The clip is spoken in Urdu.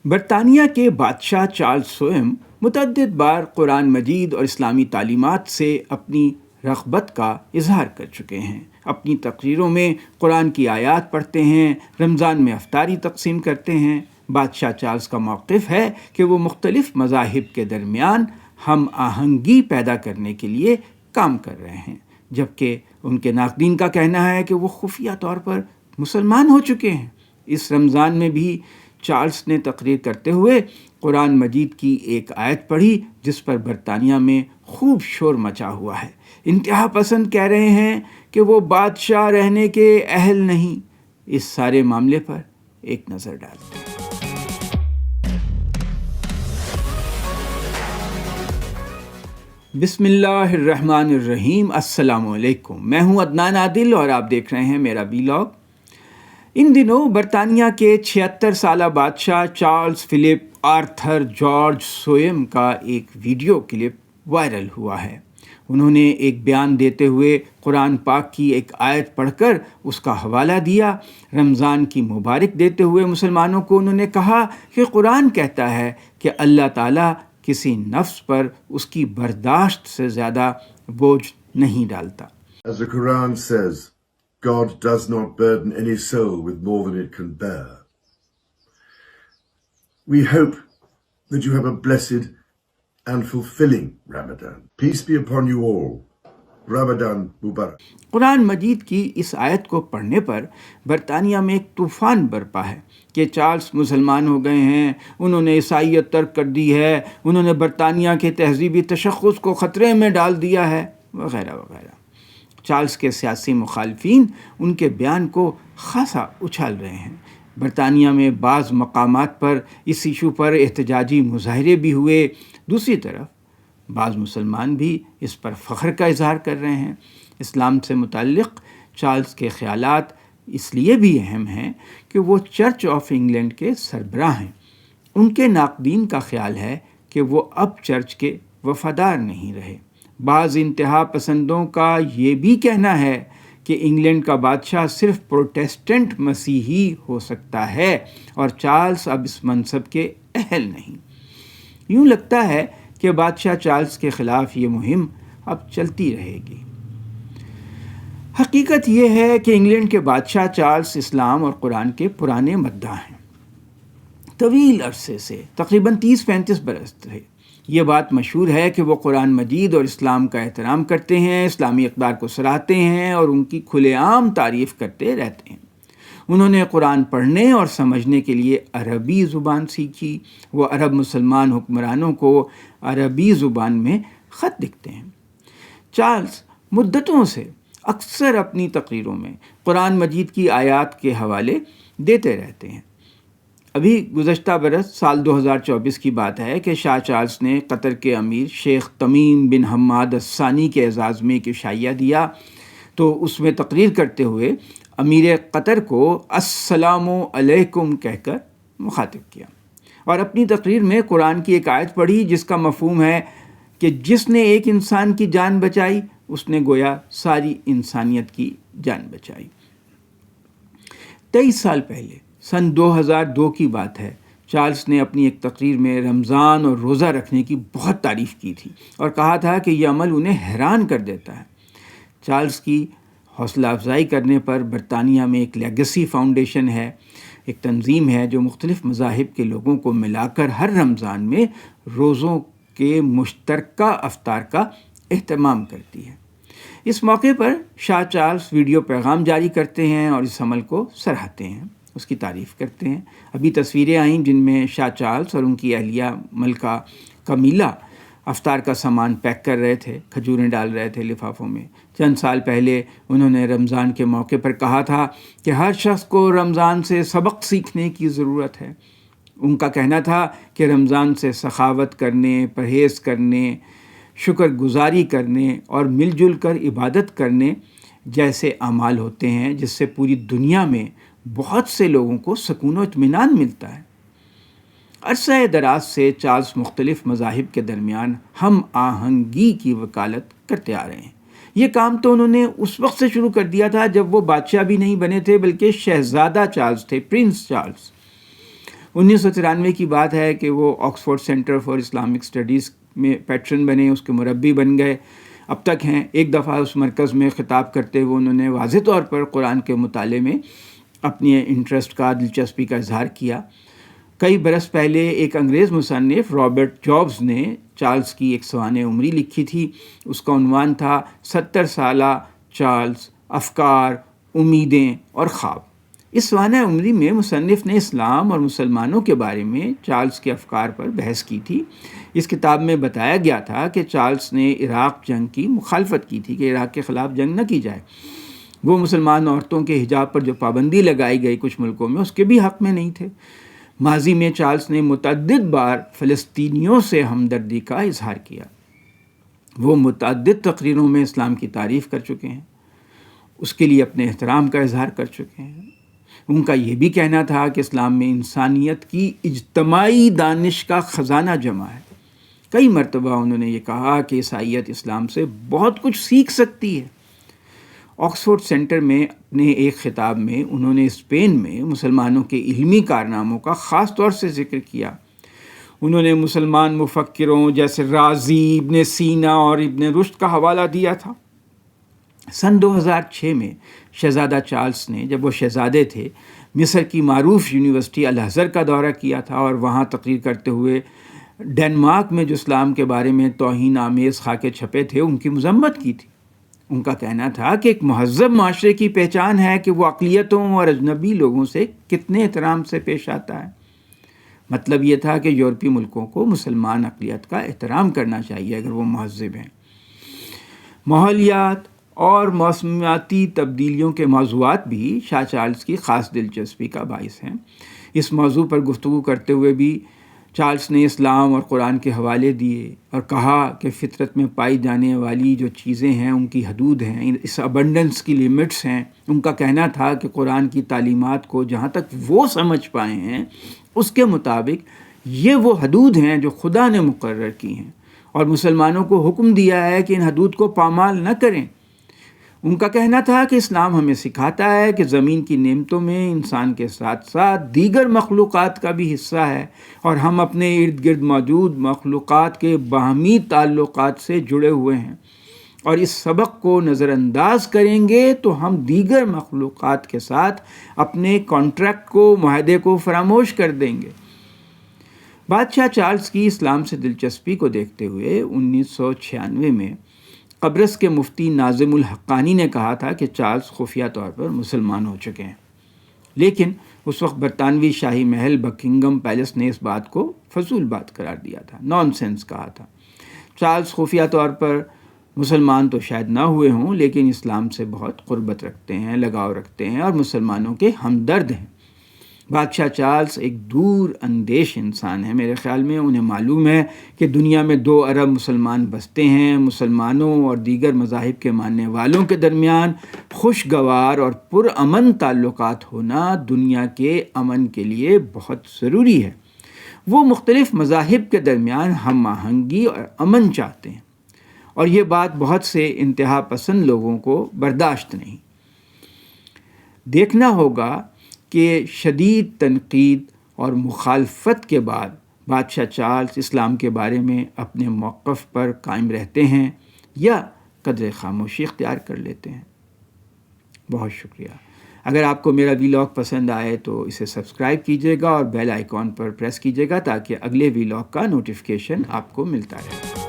برطانیہ کے بادشاہ چارلس سوئم متعدد بار قرآن مجید اور اسلامی تعلیمات سے اپنی رغبت کا اظہار کر چکے ہیں۔ اپنی تقریروں میں قرآن کی آیات پڑھتے ہیں، رمضان میں افطاری تقسیم کرتے ہیں۔ بادشاہ چارلس کا موقف ہے کہ وہ مختلف مذاہب کے درمیان ہم آہنگی پیدا کرنے کے لیے کام کر رہے ہیں، جبکہ ان کے ناقدین کا کہنا ہے کہ وہ خفیہ طور پر مسلمان ہو چکے ہیں۔ اس رمضان میں بھی چارلس نے تقریر کرتے ہوئے قرآن مجید کی ایک آیت پڑھی جس پر برطانیہ میں خوب شور مچا ہوا ہے۔ انتہا پسند کہہ رہے ہیں کہ وہ بادشاہ رہنے کے اہل نہیں۔ اس سارے معاملے پر ایک نظر ڈالتے ہیں۔ بسم اللہ الرحمن الرحیم۔ السلام علیکم، میں ہوں عدنان عادل اور آپ دیکھ رہے ہیں میرا ویلاگ۔ ان دنوں برطانیہ کے 76 سالہ بادشاہ چارلس فلپ آرتھر جارج سوئم کا ایک ویڈیو کلپ وائرل ہوا ہے۔ انہوں نے ایک بیان دیتے ہوئے قرآن پاک کی ایک آیت پڑھ کر اس کا حوالہ دیا۔ رمضان کی مبارک دیتے ہوئے مسلمانوں کو انہوں نے کہا کہ قرآن کہتا ہے کہ اللہ تعالیٰ کسی نفس پر اس کی برداشت سے زیادہ بوجھ نہیں ڈالتا۔ As the Quran says, God does not burden any soul with more than it can bear. We hope that you have a blessed and fulfilling Ramadan. Peace be upon you all. Ramadan Mubarak. قرآن مجید کی اس آیت کو پڑھنے پر برطانیہ میں ایک طوفان برپا ہے کہ چارلس مسلمان ہو گئے ہیں، انہوں نے عیسائیت ترک کر دی ہے، انہوں نے برطانیہ کے تہذیبی تشخص کو خطرے میں ڈال دیا ہے، وغیرہ وغیرہ۔ چارلس کے سیاسی مخالفین ان کے بیان کو خاصا اچھال رہے ہیں۔ برطانیہ میں بعض مقامات پر اس ایشو پر احتجاجی مظاہرے بھی ہوئے۔ دوسری طرف بعض مسلمان بھی اس پر فخر کا اظہار کر رہے ہیں۔ اسلام سے متعلق چارلس کے خیالات اس لیے بھی اہم ہیں کہ وہ چرچ آف انگلینڈ کے سربراہ ہیں۔ ان کے ناقدین کا خیال ہے کہ وہ اب چرچ کے وفادار نہیں رہے۔ بعض انتہا پسندوں کا یہ بھی کہنا ہے کہ انگلینڈ کا بادشاہ صرف پروٹیسٹنٹ مسیحی ہو سکتا ہے اور چارلس اب اس منصب کے اہل نہیں۔ یوں لگتا ہے کہ بادشاہ چارلس کے خلاف یہ مہم اب چلتی رہے گی۔ حقیقت یہ ہے کہ انگلینڈ کے بادشاہ چارلس اسلام اور قرآن کے پرانے مداح ہیں۔ طویل عرصے سے تقریباً 30-35 برس تھے۔ یہ بات مشہور ہے کہ وہ قرآن مجید اور اسلام کا احترام کرتے ہیں، اسلامی اقدار کو سراہتے ہیں اور ان کی کھلے عام تعریف کرتے رہتے ہیں۔ انہوں نے قرآن پڑھنے اور سمجھنے کے لیے عربی زبان سیکھی۔ وہ عرب مسلمان حکمرانوں کو عربی زبان میں خط لکھتے ہیں۔ چارلس مدتوں سے اکثر اپنی تقریروں میں قرآن مجید کی آیات کے حوالے دیتے رہتے ہیں۔ ابھی گزشتہ برس سال 2024 کی بات ہے کہ شاہ چارلس نے قطر کے امیر شیخ تمیم بن حماد الثانی کے اعزاز میں ایک عشائیہ دیا، تو اس میں تقریر کرتے ہوئے امیر قطر کو السلام علیکم کہہ کر مخاطب کیا اور اپنی تقریر میں قرآن کی ایک آیت پڑھی جس کا مفہوم ہے کہ جس نے ایک انسان کی جان بچائی اس نے گویا ساری انسانیت کی جان بچائی۔ 23 سال پہلے سن 2002 کی بات ہے، چارلس نے اپنی ایک تقریر میں رمضان اور روزہ رکھنے کی بہت تعریف کی تھی اور کہا تھا کہ یہ عمل انہیں حیران کر دیتا ہے۔ چارلس کی حوصلہ افزائی کرنے پر برطانیہ میں ایک لیگسی فاؤنڈیشن ہے، ایک تنظیم ہے جو مختلف مذاہب کے لوگوں کو ملا کر ہر رمضان میں روزوں کے مشترکہ افطار کا اہتمام کرتی ہے۔ اس موقع پر شاہ چارلس ویڈیو پیغام جاری کرتے ہیں اور اس عمل کو سراہتے ہیں، اس کی تعریف کرتے ہیں۔ ابھی تصویریں آئیں جن میں شاہ چارلس اور ان کی اہلیہ ملکہ کمیلا افطار کا سامان پیک کر رہے تھے، کھجوریں ڈال رہے تھے لفافوں میں۔ چند سال پہلے انہوں نے رمضان کے موقع پر کہا تھا کہ ہر شخص کو رمضان سے سبق سیکھنے کی ضرورت ہے۔ ان کا کہنا تھا کہ رمضان سے سخاوت کرنے، پرہیز کرنے، شکر گزاری کرنے اور مل جل کر عبادت کرنے جیسے اعمال ہوتے ہیں جس سے پوری دنیا میں بہت سے لوگوں کو سکون و اطمینان ملتا ہے۔ عرصہ دراز سے چارلس مختلف مذاہب کے درمیان ہم آہنگی کی وکالت کرتے آ رہے ہیں۔ یہ کام تو انہوں نے اس وقت سے شروع کر دیا تھا جب وہ بادشاہ بھی نہیں بنے تھے بلکہ شہزادہ چارلس تھے، پرنس چارلس۔ 1993 کی بات ہے کہ وہ Oxford centre for Islamic studies میں پیٹرن بنے، اس کے مربی بن گئے، اب تک ہیں۔ ایک دفعہ اس مرکز میں خطاب کرتے ہوئے انہوں نے واضح طور پر قرآن کے مطالعے میں اپنی انٹرسٹ کا، دلچسپی کا اظہار کیا۔ کئی برس پہلے ایک انگریز مصنف رابرٹ جابز نے چارلز کی ایک سوانح عمری لکھی تھی، اس کا عنوان تھا 70 سالہ چارلز، افکار، امیدیں اور خواب۔ اس سوانح عمری میں مصنف نے اسلام اور مسلمانوں کے بارے میں چارلز کے افکار پر بحث کی تھی۔ اس کتاب میں بتایا گیا تھا کہ چارلز نے عراق جنگ کی مخالفت کی تھی کہ عراق کے خلاف جنگ نہ کی جائے۔ وہ مسلمان عورتوں کے حجاب پر جو پابندی لگائی گئی کچھ ملکوں میں، اس کے بھی حق میں نہیں تھے۔ ماضی میں چارلز نے متعدد بار فلسطینیوں سے ہمدردی کا اظہار کیا۔ وہ متعدد تقریروں میں اسلام کی تعریف کر چکے ہیں، اس کے لیے اپنے احترام کا اظہار کر چکے ہیں۔ ان کا یہ بھی کہنا تھا کہ اسلام میں انسانیت کی اجتماعی دانش کا خزانہ جمع ہے۔ کئی مرتبہ انہوں نے یہ کہا کہ عیسائیت اسلام سے بہت کچھ سیکھ سکتی ہے۔ آکسفورڈ سینٹر میں اپنے ایک خطاب میں انہوں نے اسپین میں مسلمانوں کے علمی کارناموں کا خاص طور سے ذکر کیا۔ انہوں نے مسلمان مفکروں جیسے رازی، ابن سینا اور ابن رشد کا حوالہ دیا تھا۔ سن 2006 میں شہزادہ چارلز نے، جب وہ شہزادے تھے، مصر کی معروف یونیورسٹی الازہر کا دورہ کیا تھا اور وہاں تقریر کرتے ہوئے ڈنمارک میں جو اسلام کے بارے میں توہین آمیز خاکے چھپے تھے ان کی مذمت کی تھی۔ ان کا کہنا تھا کہ ایک مہذب معاشرے کی پہچان ہے کہ وہ اقلیتوں اور اجنبی لوگوں سے کتنے احترام سے پیش آتا ہے۔ مطلب یہ تھا کہ یورپی ملکوں کو مسلمان اقلیت کا احترام کرنا چاہیے اگر وہ مہذب ہیں۔ ماحولیات اور موسمیاتی تبدیلیوں کے موضوعات بھی شاہ چارلز کی خاص دلچسپی کا باعث ہیں۔ اس موضوع پر گفتگو کرتے ہوئے بھی چارلز نے اسلام اور قرآن کے حوالے دیے اور کہا کہ فطرت میں پائی جانے والی جو چیزیں ہیں ان کی حدود ہیں، اس ابنڈنس کی لیمٹس ہیں۔ ان کا کہنا تھا کہ قرآن کی تعلیمات کو جہاں تک وہ سمجھ پائے ہیں اس کے مطابق یہ وہ حدود ہیں جو خدا نے مقرر کی ہیں، اور مسلمانوں کو حکم دیا ہے کہ ان حدود کو پامال نہ کریں۔ ان کا کہنا تھا کہ اسلام ہمیں سکھاتا ہے کہ زمین کی نعمتوں میں انسان کے ساتھ ساتھ دیگر مخلوقات کا بھی حصہ ہے، اور ہم اپنے ارد گرد موجود مخلوقات کے باہمی تعلقات سے جڑے ہوئے ہیں، اور اس سبق کو نظر انداز کریں گے تو ہم دیگر مخلوقات کے ساتھ اپنے کانٹریکٹ کو، معاہدے کو فراموش کر دیں گے۔ بادشاہ چارلز کی اسلام سے دلچسپی کو دیکھتے ہوئے 1996 میں قبرص کے مفتی ناظم الحقانی نے کہا تھا کہ چارلز خفیہ طور پر مسلمان ہو چکے ہیں، لیکن اس وقت برطانوی شاہی محل بکنگم پیلس نے اس بات کو فضول بات قرار دیا تھا، نان سینس کہا تھا۔ چارلز خفیہ طور پر مسلمان تو شاید نہ ہوئے ہوں، لیکن اسلام سے بہت قربت رکھتے ہیں، لگاؤ رکھتے ہیں اور مسلمانوں کے ہمدرد ہیں۔ بادشاہ چارلز ایک دور اندیش انسان ہے، میرے خیال میں انہیں معلوم ہے کہ دنیا میں 2 ارب مسلمان بستے ہیں۔ مسلمانوں اور دیگر مذاہب کے ماننے والوں کے درمیان خوشگوار اور پرامن تعلقات ہونا دنیا کے امن کے لیے بہت ضروری ہے۔ وہ مختلف مذاہب کے درمیان ہم آہنگی اور امن چاہتے ہیں، اور یہ بات بہت سے انتہا پسند لوگوں کو برداشت نہیں۔ دیکھنا ہوگا کہ شدید تنقید اور مخالفت کے بعد بادشاہ چارلز اسلام کے بارے میں اپنے موقف پر قائم رہتے ہیں یا قدر خاموشی اختیار کر لیتے ہیں۔ بہت شکریہ۔ اگر آپ کو میرا ویلاگ پسند آئے تو اسے سبسکرائب کیجیے گا اور بیل آئیکن پر پریس کیجیے گا تاکہ اگلے ویلاگ کا نوٹیفیکیشن آپ کو ملتا رہے۔